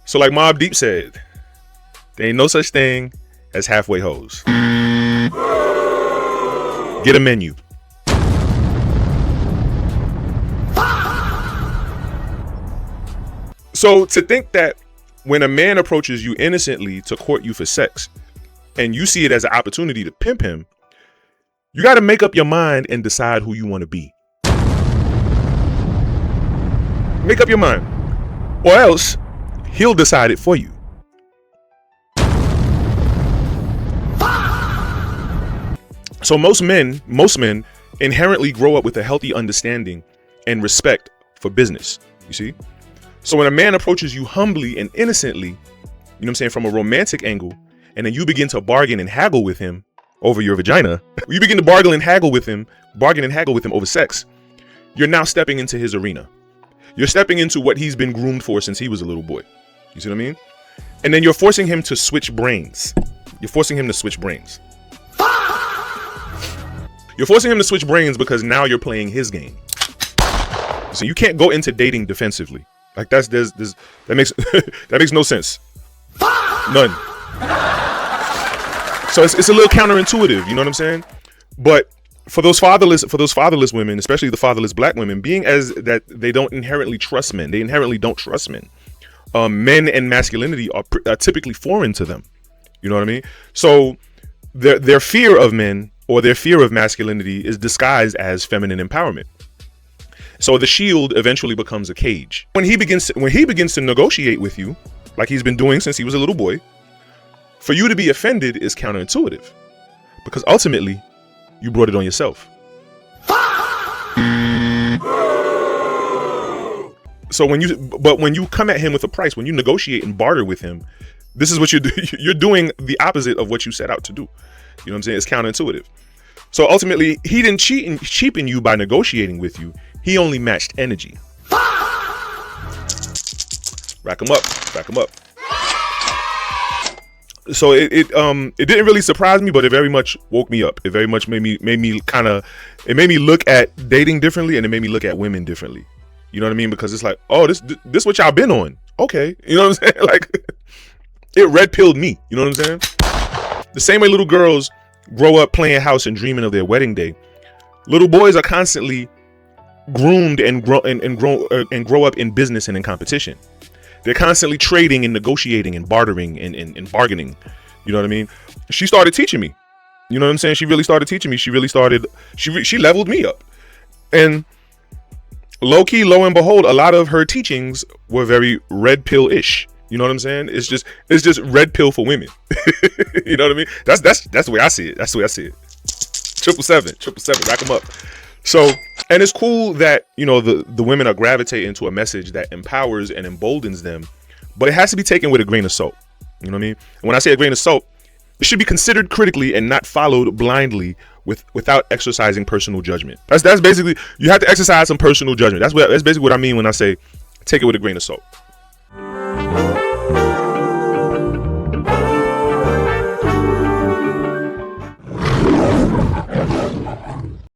So like Mobb Deep said, there ain't no such thing as halfway hoes. Get a menu. So to think that when a man approaches you innocently to court you for sex, and you see it as an opportunity to pimp him, you got to make up your mind and decide who you want to be. Make up your mind, or else he'll decide it for you. So most men inherently grow up with a healthy understanding and respect for business, you see? So when a man approaches you humbly and innocently, you know what I'm saying, from a romantic angle, and then you begin to bargain and haggle with him over your vagina, you begin to bargain and haggle with him over sex, you're now stepping into his arena. You're stepping into what he's been groomed for since he was a little boy. You see what I mean? And then you're forcing him to switch brains. You're forcing him to switch brains. You're forcing him to switch brains because now you're playing his game. So you can't go into dating defensively. Like that makes that makes no sense. None. So it's a little counterintuitive, you know what I'm saying? But for those fatherless women, especially the fatherless black women, being as that they don't inherently trust men, they inherently don't trust men. Men and masculinity are typically foreign to them. You know what I mean? So their fear of men or their fear of masculinity is disguised as feminine empowerment. So the shield eventually becomes a cage. When he begins to negotiate with you, like he's been doing since he was a little boy, for you to be offended is counterintuitive, because ultimately you brought it on yourself. So when you come at him with a price, when you negotiate and barter with him, this is what you're doing the opposite of what you set out to do. You know what I'm saying? It's counterintuitive. So ultimately, he didn't cheapen you by negotiating with you. He only matched energy. Rack him up. So it didn't really surprise me, but it very much woke me up. It very much made me look at dating differently, and it made me look at women differently. You know what I mean? Because it's like, oh, this what y'all been on. Okay. You know what I'm saying? Like, it red pilled me. You know what I'm saying? The same way little girls grow up playing house and dreaming of their wedding day, little boys are constantly groomed and grow up in business and in competition. They're constantly trading and negotiating and bartering and bargaining. You know what I mean? She started teaching me. You know what I'm saying? She really started teaching me. She leveled me up. And low key, lo and behold, a lot of her teachings were very red pill-ish. You know what I'm saying? It's just red pill for women. You know what I mean? That's the way I see it. That's the way I see it. 777, rack them up. So, and it's cool that, you know, the women are gravitating to a message that empowers and emboldens them, but it has to be taken with a grain of salt. You know what I mean? And when I say a grain of salt, it should be considered critically and not followed blindly without exercising personal judgment. That's basically, you have to exercise some personal judgment. That's basically what I mean when I say take it with a grain of salt.